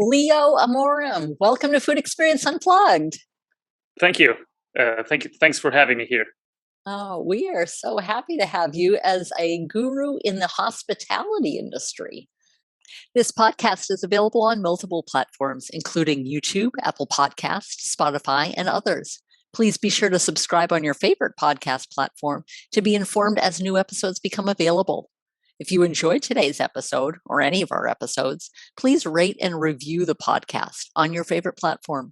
Leo Amorim, welcome to Food Experience Unplugged. Thank you. Thank you. Thanks for having me here. Oh, we are so happy to have you as a guru in the hospitality industry. This podcast is available on multiple platforms, including YouTube, Apple Podcasts, Spotify, and others. Please be sure to subscribe on your favorite podcast platform to be informed as new episodes become available. If you enjoyed today's episode or any of our episodes, please rate and review the podcast on your favorite platform.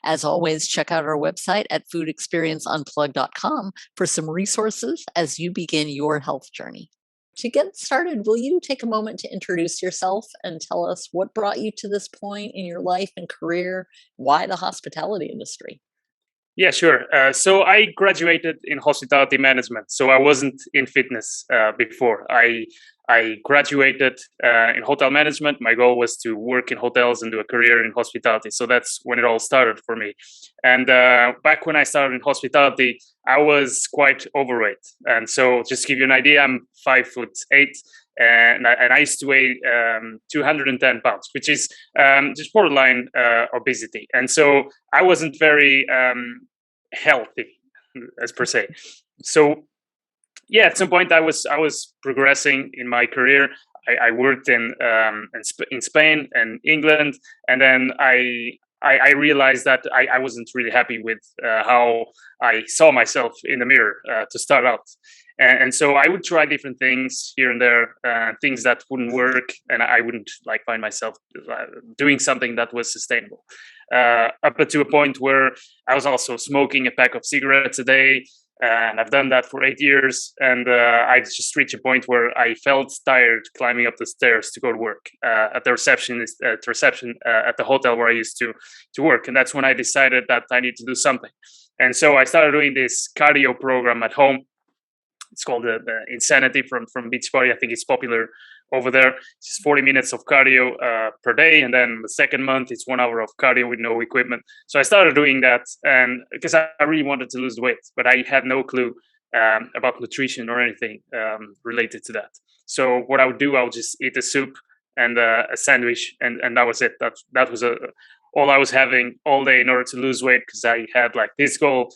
As always, check out our website at foodexperienceunplugged.com for some resources as you begin your health journey. To get started, will you take a moment to introduce yourself and tell us what brought you to this point in your life and career? Why the hospitality industry? Yeah, sure. So I graduated in hospitality management. So I wasn't in fitness before. I graduated in hotel management. My goal was to work in hotels and do a career in hospitality. So that's when it all started for me. And back when I started in hospitality, I was quite overweight. And so just to give you an idea, I'm 5'8". And I used to weigh 210 pounds, which is just borderline obesity. And so I wasn't very healthy, as per se. So yeah, at some point I was progressing in my career. I worked in Spain and England, and then I realized that I wasn't really happy with how I saw myself in the mirror to start out. And so I would try different things here and there, things that wouldn't work, and I wouldn't find myself doing something that was sustainable. Up to a point where I was also smoking a pack of cigarettes a day, and I've done that for 8 years. And I just reached a point where I felt tired climbing up the stairs to go to work at the reception at the hotel where I used to work. And that's when I decided that I need to do something. And so I started doing this cardio program at home. It's called the Insanity from Beachbody. I think it's popular over there. It's just 40 minutes of cardio per day. And then the second month, it's 1 hour of cardio with no equipment. So I started doing that, and because I really wanted to lose weight, but I had no clue about nutrition or anything related to that. So what I would do, I would just eat a soup and a sandwich, and that was it. That was all I was having all day in order to lose weight, because I had this goal.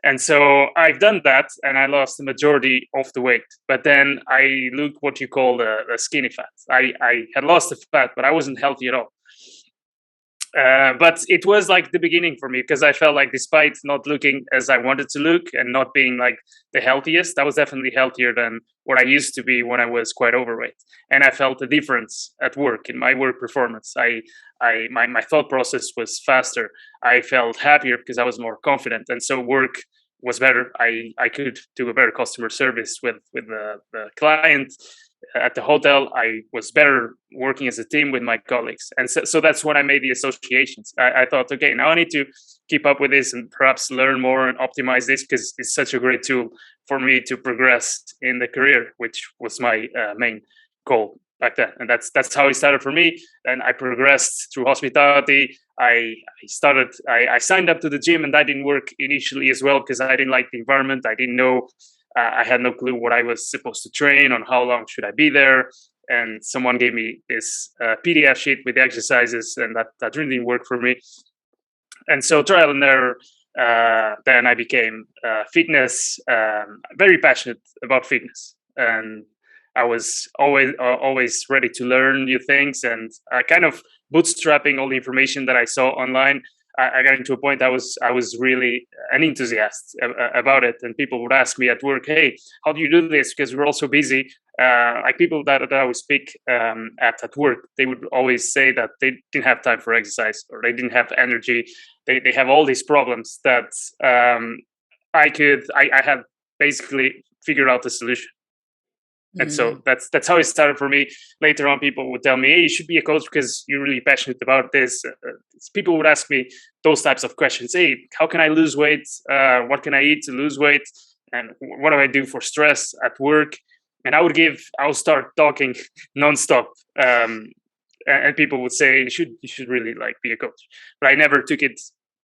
And so I've done that, and I lost the majority of the weight. But then I looked what you call the skinny fat. I had lost the fat, but I wasn't healthy at all. But it was the beginning for me, because I felt like, despite not looking as I wanted to look and not being the healthiest, I was definitely healthier than what I used to be when I was quite overweight. And I felt a difference at work, in my work performance. My thought process was faster. I felt happier because I was more confident, and so work was better. I could do a better customer service with the client. At the hotel, I was better working as a team with my colleagues. And so that's when I made the associations. I thought, okay, now I need to keep up with this and perhaps learn more and optimize this, because it's such a great tool for me to progress in the career, which was my main goal back then. And that's how it started for me. And I progressed through hospitality. I signed up to the gym, and that didn't work initially as well, because I didn't like the environment. I didn't know. I had no clue what I was supposed to train, on how long should I be there. And someone gave me this PDF sheet with the exercises, and that really didn't work for me. And so trial and error, then I became fitness, very passionate about fitness. And I was always ready to learn new things, and kind of bootstrapping all the information that I saw online. I got into a point I was really an enthusiast about it, and people would ask me at work, "Hey, how do you do this?" Because we're all so busy. People that I would speak at work, they would always say that they didn't have time for exercise, or they didn't have energy. They have all these problems that I had basically figured out the solution. And so that's how it started for me. Later on, people would tell me, "Hey, you should be a coach because you're really passionate about this." People would ask me those types of questions. "Hey, how can I lose weight? What can I eat to lose weight? And what do I do for stress at work?" And I would start talking nonstop. And people would say, you should really be a coach. But I never took it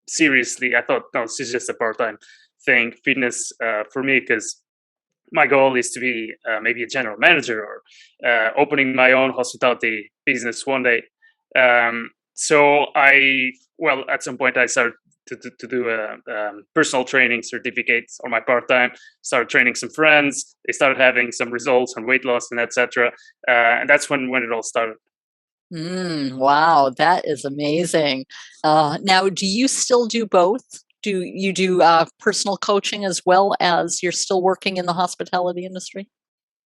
seriously. I thought, no, this is just a part-time thing, fitness for me, because my goal is to be maybe a general manager, or opening my own hospitality business one day. So at some point I started to do a personal training certificates on my part time. Started training some friends. They started having some results on weight loss and etc. And that's when it all started. Wow, that is amazing. Now, do you still do both? Do you do personal coaching as well as you're still working in the hospitality industry?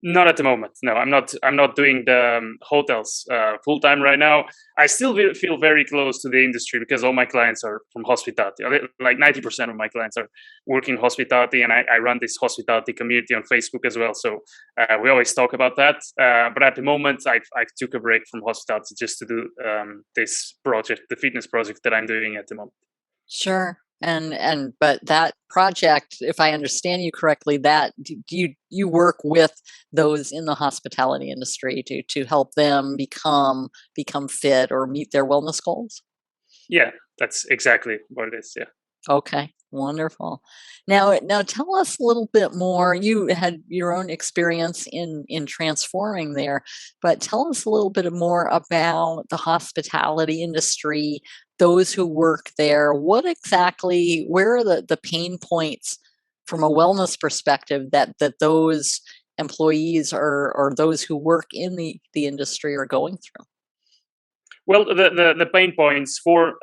Not at the moment. No, I'm not. I'm not doing the hotels full time right now. I still feel very close to the industry because all my clients are from hospitality. Like 90% of my clients are working hospitality, and I run this hospitality community on Facebook as well. So we always talk about that. But at the moment, I took a break from hospitality just to do this project, the fitness project that I'm doing at the moment. Sure. And but that project, if I understand you correctly, that you work with those in the hospitality industry to help them become fit or meet their wellness goals? Yeah, that's exactly what it is. Yeah. Okay, wonderful. Now tell us a little bit more. You had your own experience in transforming there, but tell us a little bit more about the hospitality industry, those who work there. What exactly, where are the pain points from a wellness perspective that those employees or those who work in the industry are going through? Well, the pain points for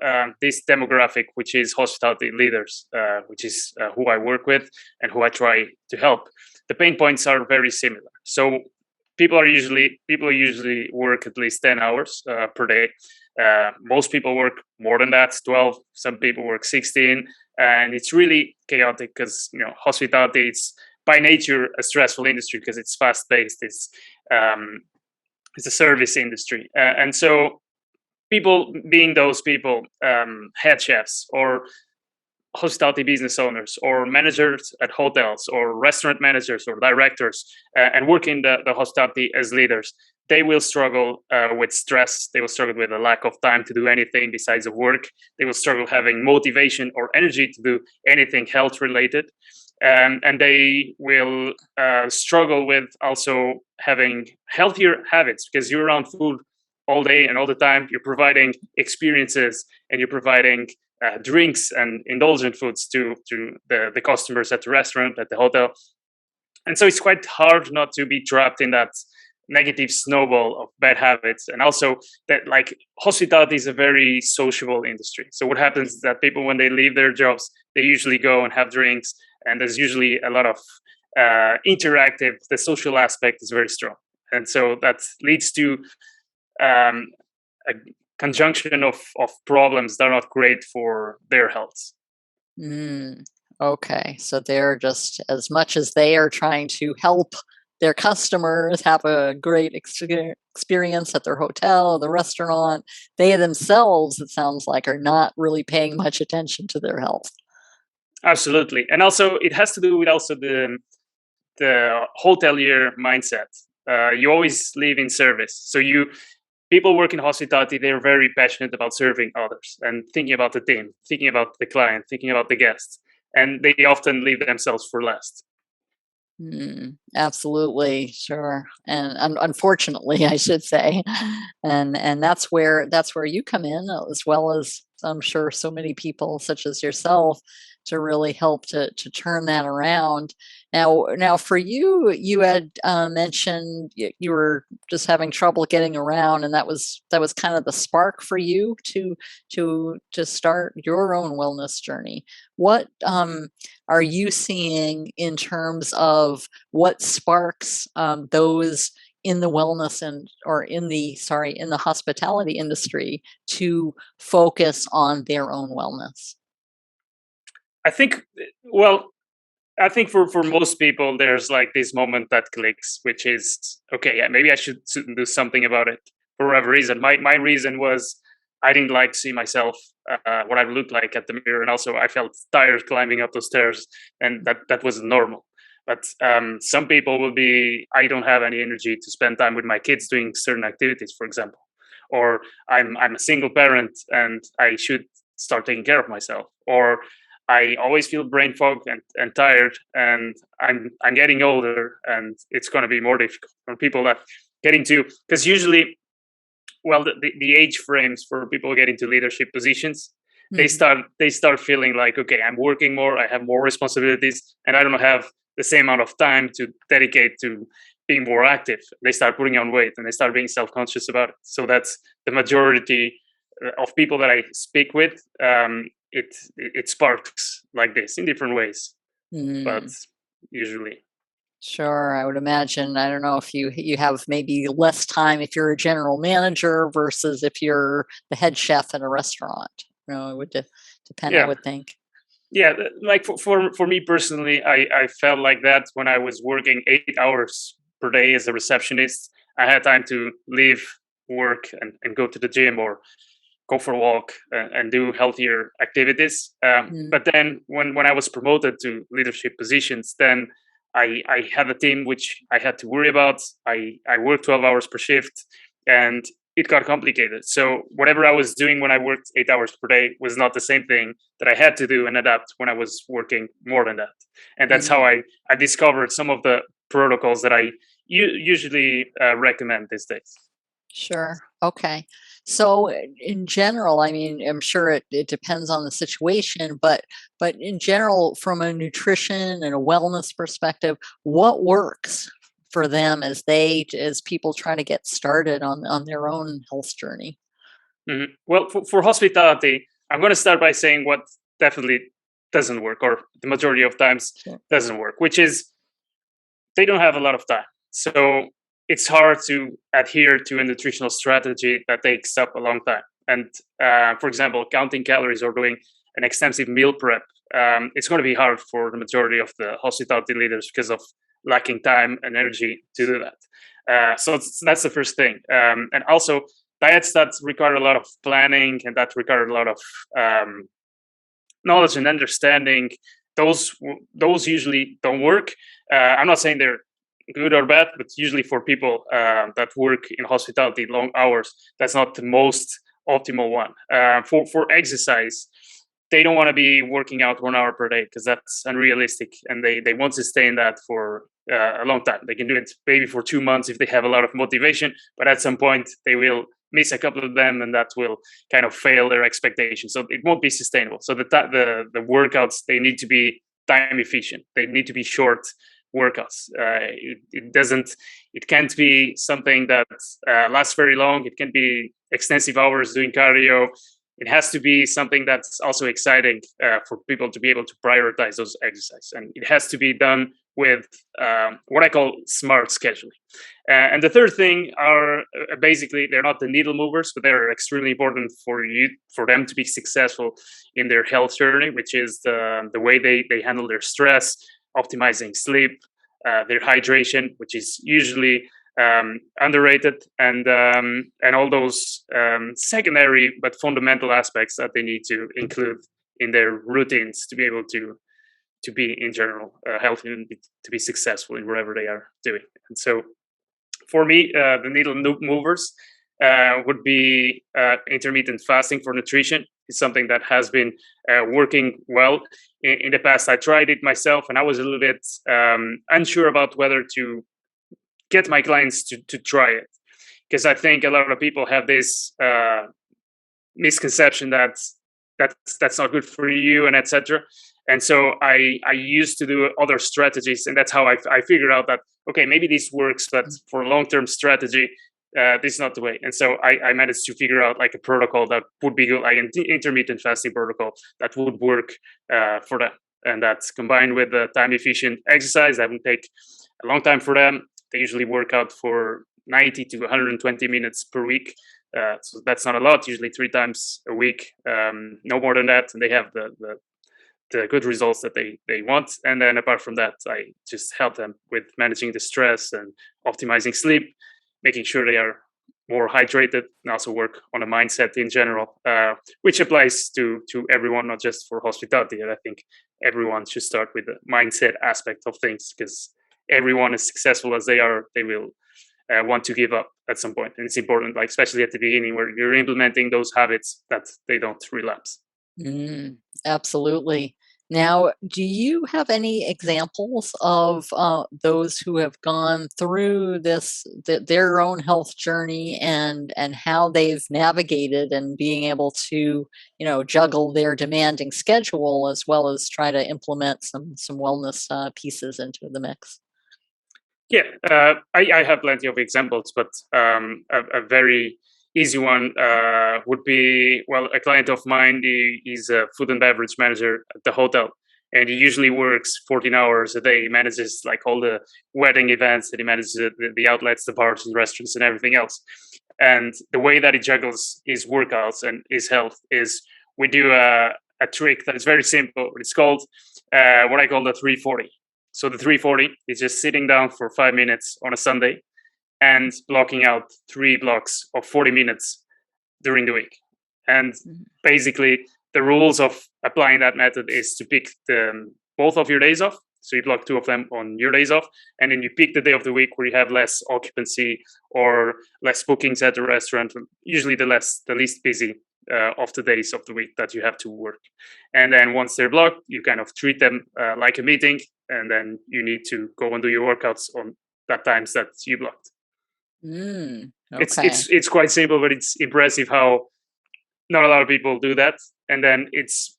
this demographic, which is hospitality leaders, which is who I work with and who I try to help, the pain points are very similar. So people usually work at least 10 hours per day. Most people work more than that, 12. Some people work 16, and it's really chaotic because hospitality is by nature a stressful industry because it's fast paced. It's a service industry, and so people being those people, head chefs or hospitality business owners or managers at hotels or restaurant managers or directors, and work in the hospitality as leaders, they will struggle with stress. They will struggle with a lack of time to do anything besides of work. They will struggle having motivation or energy to do anything health related. And they will struggle with also having healthier habits because you're around food all day and all the time. You're providing experiences and you're providing drinks and indulgent foods to the customers at the restaurant, at the hotel. And so it's quite hard not to be trapped in that negative snowball of bad habits. And also that like hospitality is a very sociable industry. So what happens is that people, when they leave their jobs, they usually go and have drinks, and there's usually a lot of interactive. The social aspect is very strong, and so that leads to um, a conjunction of problems that are not great for their health. Mm, okay, so they're just, as much as they are trying to help their customers have a great experience at their hotel, the restaurant, they themselves, it sounds like, are not really paying much attention to their health. Absolutely, and also it has to do with also the hotelier mindset. You always live in service, so people work in hospitality. They're very passionate about serving others and thinking about the team, thinking about the client, thinking about the guests, and they often leave themselves for last. Absolutely, sure, and unfortunately, I should say, and that's where you come in, as well as I'm sure so many people such as yourself, to really help to turn that around. Now, for you, you had mentioned you were just having trouble getting around, and that was kind of the spark for you to start your own wellness journey. What are you seeing in terms of what sparks those in the wellness and or in the in the hospitality industry to focus on their own wellness? I think, well, I think for most people, there's like this moment that clicks, which is okay. Yeah, maybe I should do something about it for whatever reason. My reason was I didn't like see myself what I looked like at the mirror, and also I felt tired climbing up those stairs, and that wasn't normal. But some people will be, I don't have any energy to spend time with my kids doing certain activities, for example, or I'm a single parent and I should start taking care of myself, or I always feel brain fog and tired, and I'm getting older, and it's going to be more difficult for people that getting to, because usually well, the age frames for people getting to leadership positions, they Mhm. start feeling like, okay, I'm working more, I have more responsibilities, and I don't have the same amount of time to dedicate to being more active. They start putting on weight and they start being self-conscious about it. So that's the majority of people that I speak with. It sparks like this in different ways, but Mm. usually, Sure, I would imagine. I don't know if you have maybe less time if you're a general manager versus if you're the head chef in a restaurant. It would depend, I yeah. would think. Yeah, like for me personally, I felt like that when I was working 8 hours per day as a receptionist. I had time to leave work and go to the gym or go for a walk and do healthier activities. Mm, But then when I was promoted to leadership positions, then I had a team which I had to worry about. I worked 12 hours per shift, and it got complicated. So whatever I was doing when I worked 8 hours per day was not the same thing that I had to do and adapt when I was working more than that. And that's how mm. I discovered some of the protocols that I usually recommend these days. Sure. Okay. So in general, I mean, I'm sure it depends on the situation, but in general, from a nutrition and a wellness perspective, what works for them as people trying to get started on their own health journey? Well, for hospitality, I'm going to start by saying what definitely doesn't work, or the majority of times Sure. doesn't work, which is they don't have a lot of time. So it's hard to adhere to a nutritional strategy that takes up a long time. And for example, counting calories or doing an extensive meal prep, it's going to be hard for the majority of the hospitality leaders because of lacking time and energy to do that. That's the first thing. And also, diets that require a lot of planning and that require a lot of um, knowledge and understanding, those usually don't work. I'm not saying they're good or bad, but usually for people that work in hospitality long hours, that's not the most optimal one. For exercise, they don't want to be working out 1 hour per day because that's unrealistic, and they want to stay in that for a long time. They can do it maybe for 2 months if they have a lot of motivation, but at some point they will miss a couple of them, and that will kind of fail their expectations. So it won't be sustainable. So the workouts, they need to be time efficient. They need to be short workouts. It can't be something that lasts very long. It can be extensive hours doing cardio. It has to be something that's also exciting for people to be able to prioritize those exercises, and it has to be done with what I call smart scheduling. And the third thing are basically they're not the needle movers, but they're extremely important for them to be successful in their health journey, which is the way they handle their stress, optimizing sleep, their hydration, which is usually underrated, and all those secondary but fundamental aspects that they need to include in their routines to be able to be in general healthy and to be successful in whatever they are doing. And so for me, the needle movers would be intermittent fasting for nutrition. It's something that has been working well in the past. I tried it myself, and I was a little bit unsure about whether to get my clients to try it, because I think a lot of people have this misconception that that's not good for you and etc. And so I used to do other strategies, and that's how I figured out that okay, maybe this works, but for a long-term strategy, this is not the way. And so I managed to figure out like a protocol that would be good, like an intermittent fasting protocol that would work for them, and that's combined with the time efficient exercise that would take a long time for them. They usually work out for 90 to 120 minutes per week. So that's not a lot, usually 3 times a week, no more than that. And they have the good results that they want. And then apart from that, I just help them with managing the stress and optimizing sleep, making sure they are more hydrated, and also work on a mindset in general, which applies to everyone, not just for hospitality. And I think everyone should start with the mindset aspect of things, because everyone, as successful as they are, they will want to give up at some point. And it's important, like especially at the beginning, where you're implementing those habits, that they don't relapse. Mm, absolutely. Now, do you have any examples of those who have gone through their own health journey and how they've navigated and being able to, juggle their demanding schedule as well as try to implement some wellness pieces into the mix? Yeah, I have plenty of examples, but a very easy one would be, well, a client of mine. He's a food and beverage manager at the hotel, and he usually works 14 hours a day. He manages like all the wedding events, and he manages the outlets, the bars and restaurants, and everything else. And the way that he juggles his workouts and his health is we do a trick that is very simple. It's called what I call the 340. So the 340 is just sitting down for 5 minutes on a Sunday and blocking out 3 blocks of 40 minutes during the week. And Mhm. basically, the rules of applying that method is to pick both of your days off. So you block 2 of them on your days off, and then you pick the day of the week where you have less occupancy or less bookings at the restaurant. Usually, the least busy of the days of the week that you have to work. And then once they're blocked, you kind of treat them like a meeting, and then you need to go and do your workouts on that times that you blocked. It's Okay. it's it's quite simple, but it's impressive how not a lot of people do that. And then it's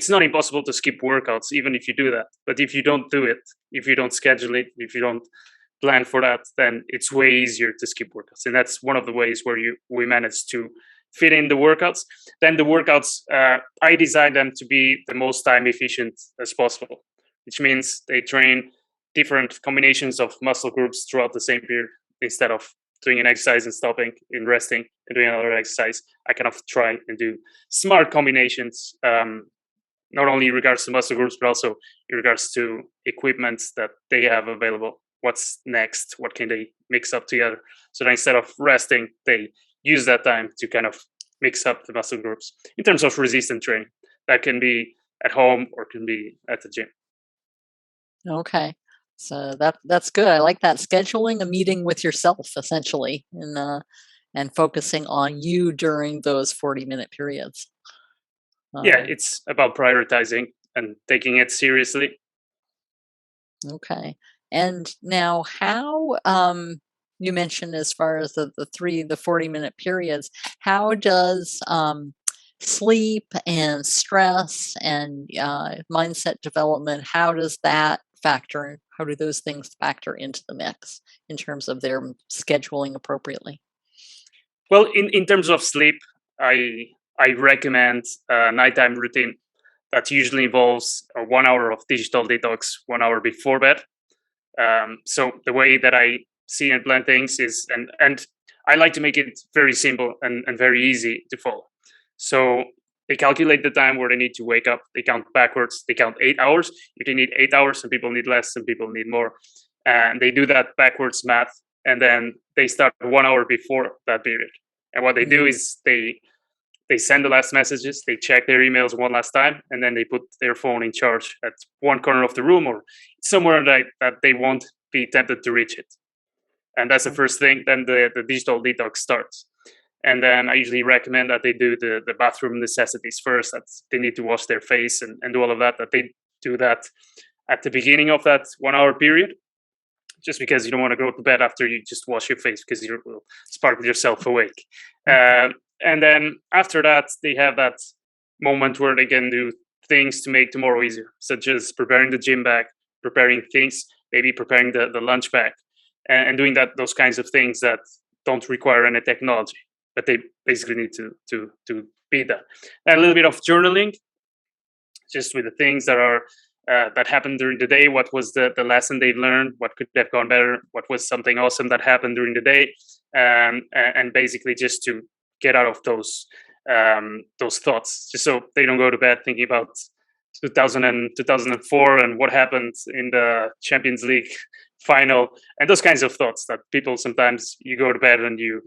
not impossible to skip workouts even if you do that. But if you don't do it, if you don't schedule it, if you don't plan for that, then it's way easier to skip workouts. And that's one of the ways where we manage to fit in the workouts. Then the workouts, I design them to be the most time efficient as possible, which means they train different combinations of muscle groups throughout the same period instead of doing an exercise and stopping and resting and doing another exercise. I kind of try and do smart combinations, not only in regards to muscle groups, but also in regards to equipment that they have available. What's next? What can they mix up together? So that instead of resting, they use that time to kind of mix up the muscle groups. In terms of resistance training, that can be at home or can be at the gym. Okay. So that's good. I like that, scheduling a meeting with yourself essentially and focusing on you during those 40-minute periods. Yeah, Um, it's about prioritizing and taking it seriously. okay. And now how you mentioned as far as the 40-minute periods, how does sleep and stress and mindset development, how does that factor in? How do those things factor into the mix in terms of their scheduling appropriately? Well, in terms of sleep, I recommend a nighttime routine that usually involves 1 hour of digital detox, 1 hour before bed. So the way that I see and plan things is, and I like to make it very simple and very easy to follow. So they calculate the time where they need to wake up. They count backwards. They count 8 hours. If they need 8 hours, some people need less, some people need more, and they do that backwards math. And then they start 1 hour before that period. And what they do Mm, is they send the last messages, they check their emails one last time, and then they put their phone in charge at one corner of the room or somewhere that they won't be tempted to reach it. And that's the oh, first thing. Then the digital detox starts. And then I usually recommend that they do the bathroom necessities first, that they need to wash their face and do all of that, that they do that at the beginning of that 1 hour period, just because you don't want to go to bed after you just wash your face because you will sparkle yourself awake. mhm. And then after that, they have that moment where they can do things to make tomorrow easier, such as preparing the gym bag, preparing things, maybe preparing the lunch bag, and doing those kinds of things that don't require any technology, but they basically need to be done. And a little bit of journaling, just with the things that are that happened during the day. What was the lesson they've learned? What could have gone better? What was something awesome that happened during the day? And basically just to get out of those thoughts, just so they don't go to bed thinking about 2000 and 2004 and what happened in the Champions League final and those kinds of thoughts that people sometimes you go to bed and you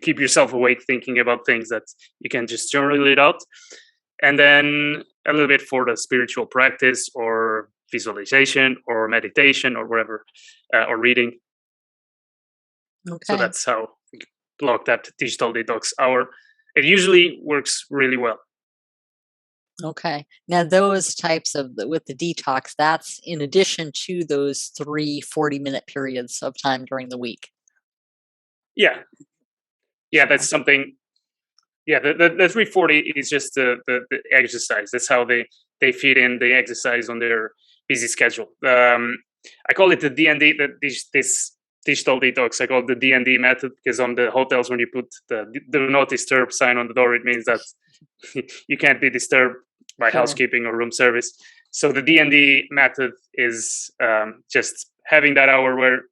keep yourself awake thinking about things that you can just journal it out. And then a little bit for the spiritual practice or visualization or meditation or whatever, or reading. So Okay. that's how we block that digital detox hour. It usually works really well. Okay. Now those types of with the detox, that's in addition to those 3 40-minute periods of time during the week. Yeah, yeah, that's Sure. something. Yeah, the 340 is just the exercise. That's how they fit in the exercise on their busy schedule. I call it the DND, this digital detox. I call it the DND method because on the hotels when you put the do not disturb sign on the door, it means that you can't be disturbed by Sure. housekeeping or room service. So the DND method is just having that hour where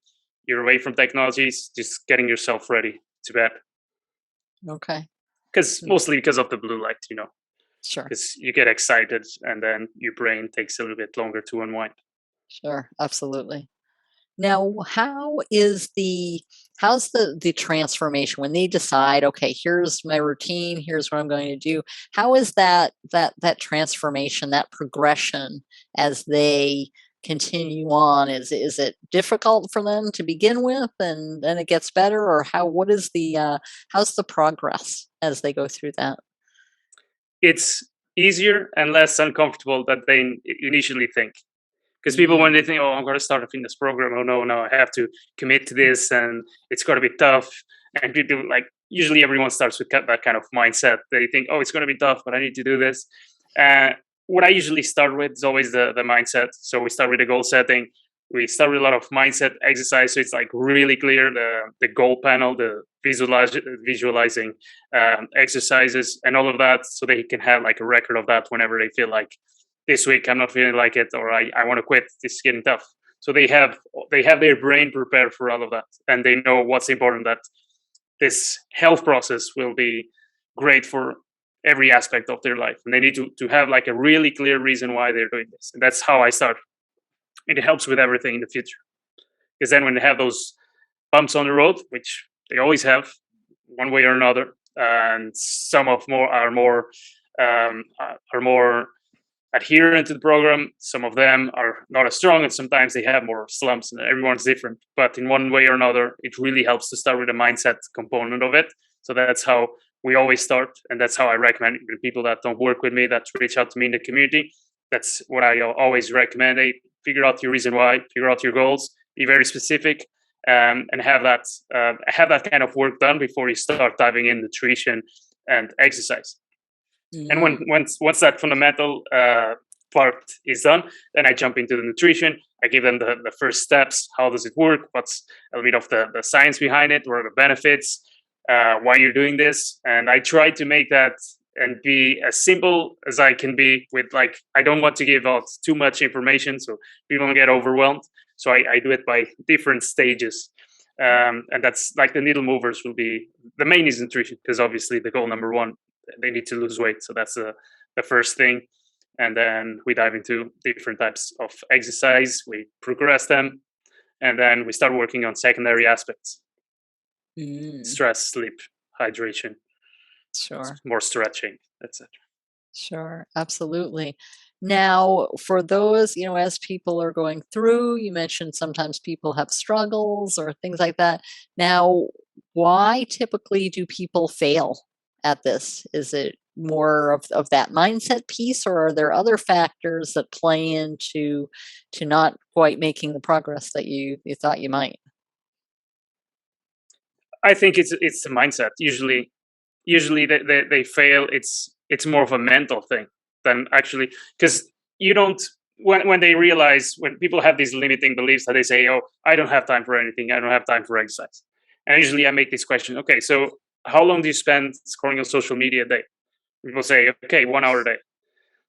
you're away from technologies, just getting yourself ready to bed. Okay. Because Mm, mostly because of the blue light, sure. because you get excited and then your brain takes a little bit longer to unwind. Sure. Absolutely. Now, how's the transformation when they decide, okay, here's my routine, here's what I'm going to do. How is that transformation, that progression as they continue on? Is it difficult for them to begin with and then it gets better, or what is how's the progress as they go through that? It's easier and less uncomfortable than they initially think. Because people, when Mm, they think, "Oh, I'm going to start a fitness program," oh no, I have to commit to this, and it's going to be tough. And people like usually everyone starts with that kind of mindset. They think, "Oh, it's going to be tough, but I need to do this." Uh, what I usually start with is always the mindset. So we start with the goal setting. We start with a lot of mindset exercise. So it's like really clear the goal panel, the visualizing exercises, and all of that, so they can have like a record of that whenever they feel like this week I'm not feeling like it, or I want to quit. This is getting tough. So they have their brain prepared for all of that, and they know what's important. That this health process will be great for every aspect of their life, and they need to have like a really clear reason why they're doing this. And that's how I start. It helps with everything in the future, because then when they have those bumps on the road, which they always have, one way or another, and some of more are more adherent to the program. Some of them are not as strong, and sometimes they have more slumps, and everyone's different. But in one way or another, it really helps to start with the mindset component of it. So that's how we always start, and that's how I recommend the people that don't work with me, that reach out to me in the community. That's what I always recommend. Hey, figure out your reason why, figure out your goals, be very specific, and have that kind of work done before you start diving in nutrition and exercise. And mm, once that fundamental part is done, then I jump into the nutrition. I give them the first steps. How does it work? What's a little bit of the science behind it? What are the benefits? Why you're doing this? And I try to make that and be as simple as I can be. With like, I don't want to give out too much information so people don't get overwhelmed. So I do it by different stages. And that's like the needle movers will be the main is nutrition, because obviously the goal number one, they need to lose weight. So that's the first thing. And then we dive into different types of exercise. We progress them, and then we start working on secondary aspects: mm, stress, sleep, hydration, sure. more stretching, etc. Sure, absolutely. Now, for those, as people are going through, you mentioned sometimes people have struggles or things like that. Now, why typically do people fail at this? Is it more of that mindset piece, or are there other factors that play into to not quite making the progress that you thought you might? I think it's the mindset. Usually they fail. It's more of a mental thing than actually, because you don't, when they realize, when people have these limiting beliefs that they say, "Oh, I don't have time for anything, I don't have time for exercise." And usually I make this question: okay, so how long do you spend scrolling on social media a day? People say, okay, 1 hour a day.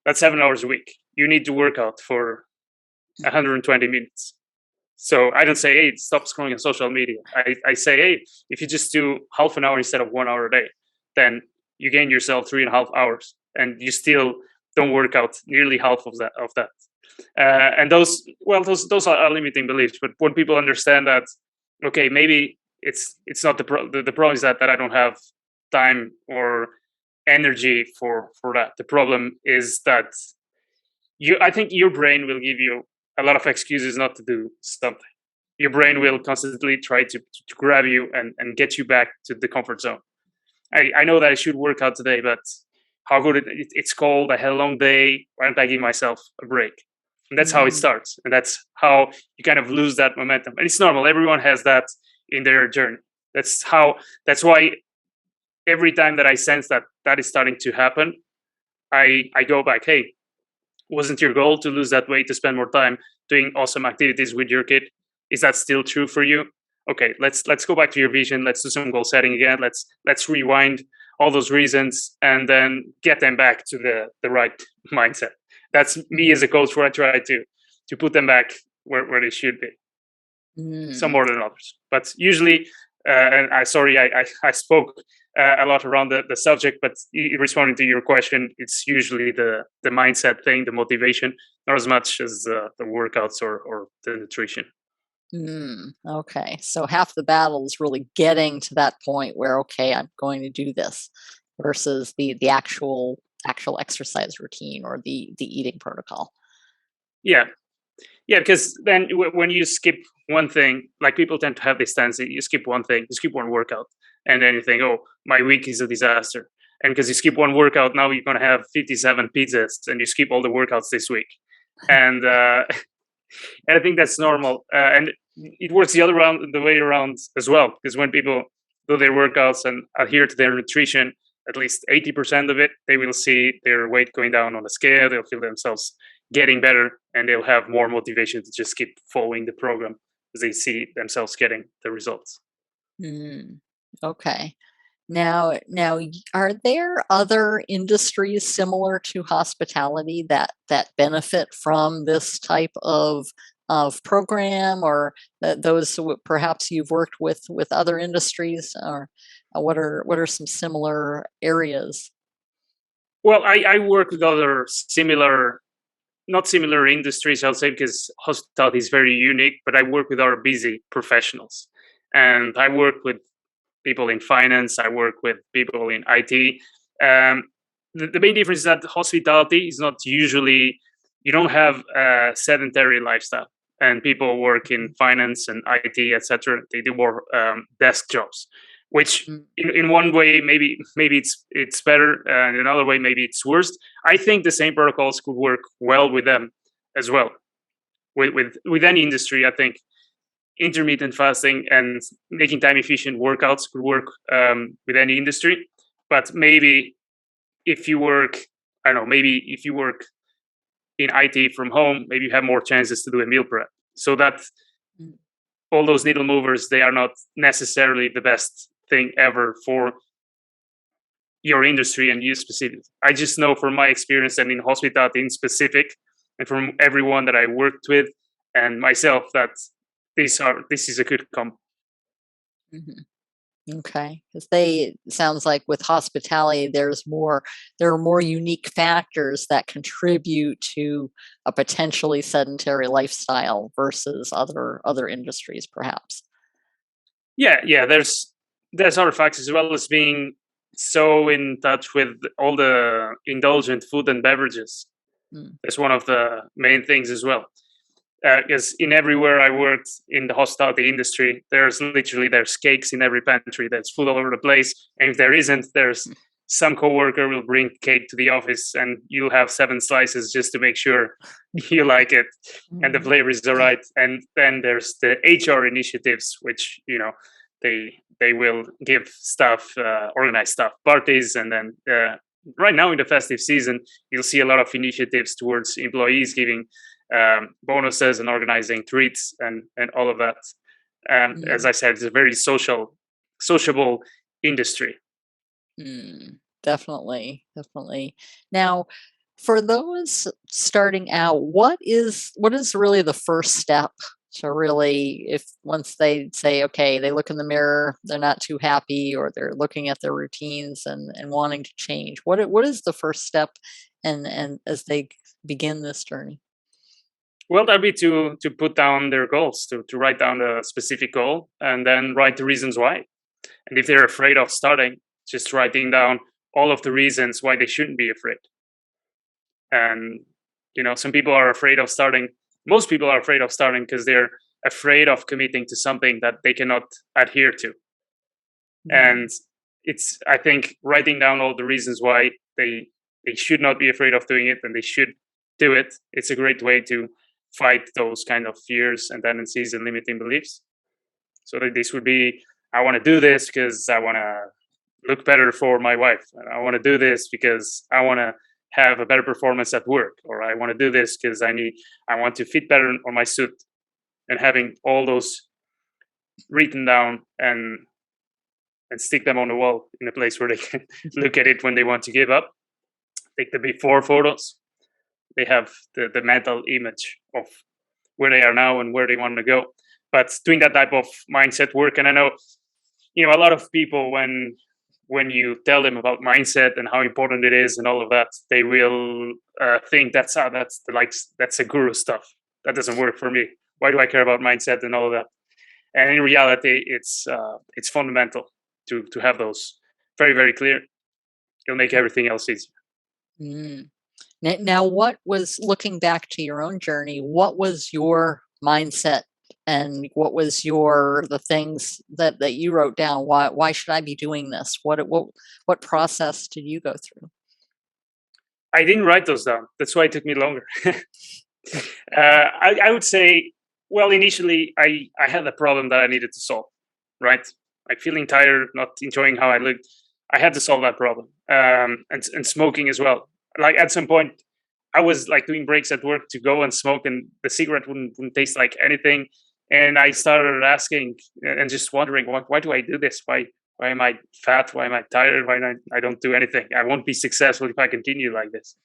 That's 7 hours a week. You need to work out for 120 minutes. So I don't say, hey, stop scrolling on social media. I say, hey, if you just do half an hour instead of 1 hour a day, then you gain yourself 3.5 hours, and you still don't work out nearly half of that. And those are limiting beliefs. But when people understand that, okay, maybe it's not the problem is that I don't have time or energy for that. The problem is that I think your brain will give you a lot of excuses not to do something. Your brain will constantly try to grab you and get you back to the comfort zone. I know that I should work out today, but how good it's cold. I had a long day. Why don't I give myself a break? And that's how it starts. And that's how you kind of lose that momentum. And it's normal. Everyone has that in their journey. That's why every time that I sense that that is starting to happen, I go back, hey, wasn't your goal to lose that weight, to spend more time doing awesome activities with your kid? Is that still true for you? Okay, let's go back to your vision. Let's do some goal setting again. Let's rewind all those reasons and then get them back to the right mindset. That's me as a coach, where I try to put them back where they should be. Some more than others, but usually, and I spoke a lot around the subject, but responding to your question, it's usually the mindset thing, the motivation, not as much as the workouts or the nutrition. Okay, so half the battle is really getting to that point where, okay, I'm going to do this, versus the actual exercise routine or the eating protocol. Yeah, because then when you skip one thing, like people tend to have this tendency, you skip one thing, you skip one workout, and then you think, oh, my week is a disaster. And because you skip one workout, now you're going to have 57 pizzas, and you skip all the workouts this week. And and I think that's normal. And it works the way around as well, because when people do their workouts and adhere to their nutrition, at least 80% of it, they will see their weight going down on the scale. They'll feel themselves getting better, and they'll have more motivation to just keep following the program as they see themselves getting the results. Okay. Now, are there other industries similar to hospitality that benefit from this type of program, or those perhaps you've worked with other industries, or what are some similar areas? Well, I work with other not similar industries, I'll say, because hospitality is very unique, but I work with other busy professionals. And I work with people in finance, I work with people in IT. The main difference is that hospitality is not usually, you don't have a sedentary lifestyle. And people work in finance and IT, etc. They do more desk jobs, which in one way maybe it's better, and in another way maybe it's worse. I think the same protocols could work well with them as well. With any industry, I think intermittent fasting and making time efficient workouts could work with any industry. But maybe if you work, I don't know, maybe if you work in IT from home, maybe you have more chances to do a meal prep. So that all those needle movers, they are not necessarily the best thing ever for your industry and you specifically. I just know from my experience and in hospitality in specific, and from everyone that I worked with and myself, that this is a good combo. Okay, because sounds like with hospitality, there are more unique factors that contribute to a potentially sedentary lifestyle versus other industries, perhaps. Yeah. There's other factors, as well as being so in touch with all the indulgent food and beverages. That's one of the main things as well. Because in everywhere I worked in the hospitality industry, there's cakes in every pantry. There's food all over the place, and if there isn't, there's some coworker will bring cake to the office, and you'll have 7 slices just to make sure you like it and the flavors are right. And then there's the HR initiatives, which they will give staff, organize staff parties, and then right now in the festive season, you'll see a lot of initiatives towards employees giving bonuses and organizing treats and all of that. And as I said, it's a very sociable industry. Definitely. Now, for those starting out, what is really the first step to really, if once they say, okay, they look in the mirror, they're not too happy, or they're looking at their routines and wanting to change, what is the first step, and as they begin this journey? Well, that'd be to put down their goals, to write down a specific goal, and then write the reasons why. And if they're afraid of starting, just writing down all of the reasons why they shouldn't be afraid. And some people are afraid of starting. Most people are afraid of starting because they're afraid of committing to something that they cannot adhere to. And I think writing down all the reasons why they they should not be afraid of doing it, and they should do it. It's a great way to fight those kind of fears and tendencies and limiting beliefs. So that this would be, I want to do this because I want to look better for my wife. And I want to do this because I want to have a better performance at work, or I want to do this because I want to fit better on my suit. And having all those written down and stick them on the wall in a place where they can look at it when they want to give up. Take the before photos. They have the mental image of where they are now and where they want to go. But doing that type of mindset work, and I know, a lot of people, when you tell them about mindset and how important it is and all of that, they will think that's a guru stuff. That doesn't work for me. Why do I care about mindset and all of that? And in reality, it's fundamental to have those very, very clear. It'll make everything else easier. Mm. Now, what was, looking back to your own journey, what was your mindset, and what was the things that you wrote down? Why should I be doing this? What process did you go through? I didn't write those down. That's why it took me longer. I would say, well, initially I had a problem that I needed to solve, right? Like feeling tired, not enjoying how I looked. I had to solve that problem. And smoking as well. Like at some point, I was like doing breaks at work to go and smoke, and the cigarette wouldn't taste like anything. And I started asking and just wondering, why do I do this? Why am I fat? Why am I tired? Why I don't do anything? I won't be successful if I continue like this.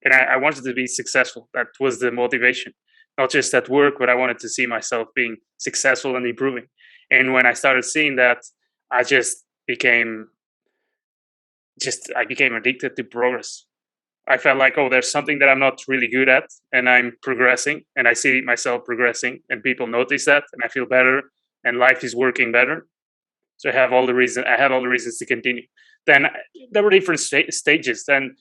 And I wanted to be successful. That was the motivation, not just at work, but I wanted to see myself being successful and improving. And when I started seeing that, I became addicted to progress. I felt like, oh, there's something that I'm not really good at, and I'm progressing, and I see myself progressing, and people notice that, and I feel better, and life is working better. So I had all the reasons to continue. Then there were different stages. Then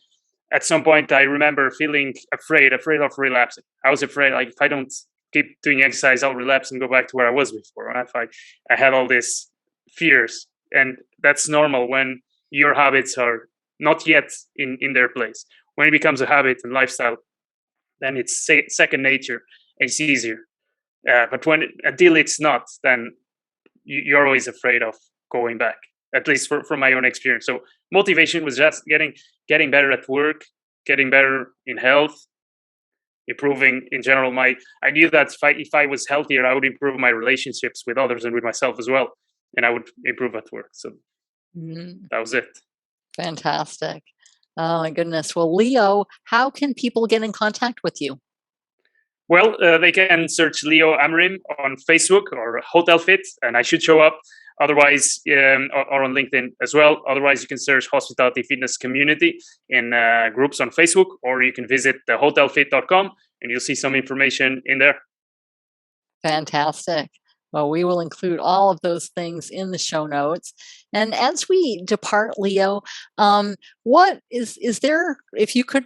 at some point, I remember feeling afraid of relapsing. I was afraid, like, if I don't keep doing exercise, I'll relapse and go back to where I was before. And I had all these fears, and that's normal when your habits are not yet in their place. When it becomes a habit and lifestyle, then it's second nature. It's easier. But until it's not, then you're always afraid of going back. At least from my own experience. So motivation was just getting better at work, getting better in health, improving in general. I knew that if I was healthier, I would improve my relationships with others and with myself as well, and I would improve at work. So that was it. Fantastic. Oh my goodness. Well, Leo, how can people get in contact with you? Well, they can search Leo Amorim on Facebook or Hotel Fit, and I should show up. Otherwise, or on LinkedIn as well. Otherwise, you can search Hospitality Fitness Community in groups on Facebook, or you can visit thehotelfit.com and you'll see some information in there. Fantastic. Well, we will include all of those things in the show notes. And as we depart, Leo, what is there, if you could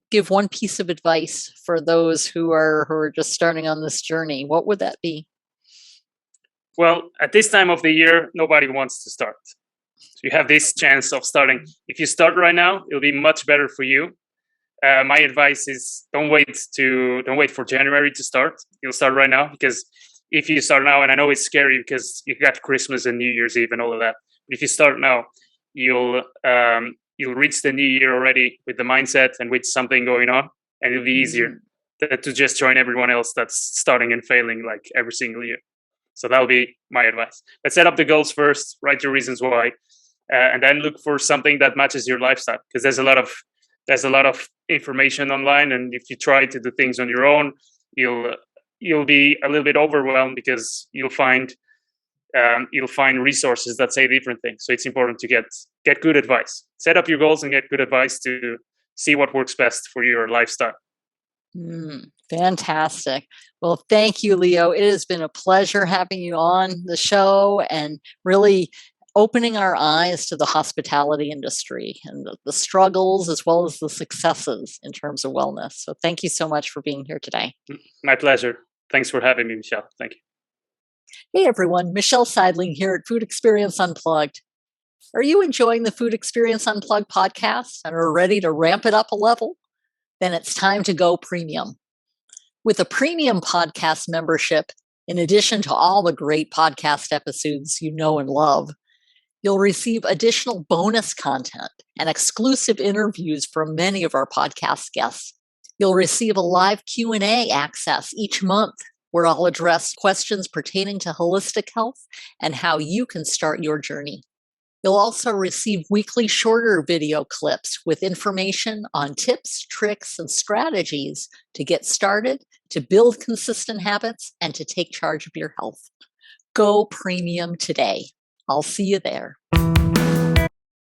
give one piece of advice for those who are just starting on this journey, what would that be? Well, at this time of the year, nobody wants to start. So you have this chance of starting. If you start right now, it'll be much better for you. My advice is don't wait for January to start. You'll start right now, because if you start now, and I know it's scary because you got Christmas and New Year's Eve and all of that, but if you start now, you'll reach the new year already with the mindset and with something going on, and it'll be easier to just join everyone else that's starting and failing like every single year. So that'll be my advice. Let's set up the goals first, write your reasons why, and then look for something that matches your lifestyle. Because there's a lot of information online, and if you try to do things on your own, you'll be a little bit overwhelmed, because you'll find resources that say different things. So it's important to get good advice. Set up your goals and get good advice to see what works best for your lifestyle. Fantastic. Well, thank you, Leo. It has been a pleasure having you on the show and really opening our eyes to the hospitality industry and the struggles as well as the successes in terms of wellness. So thank you so much for being here today. My pleasure. Thanks for having me, Michelle. Thank you. Hey, everyone. Michelle Seidling here at Food Experience Unplugged. Are you enjoying the Food Experience Unplugged podcast and are ready to ramp it up a level? Then it's time to go premium. With a premium podcast membership, in addition to all the great podcast episodes you know and love, you'll receive additional bonus content and exclusive interviews from many of our podcast guests. You'll receive a live Q&A access each month where I'll address questions pertaining to holistic health and how you can start your journey. You'll also receive weekly shorter video clips with information on tips, tricks, and strategies to get started, to build consistent habits, and to take charge of your health. Go premium today. I'll see you there.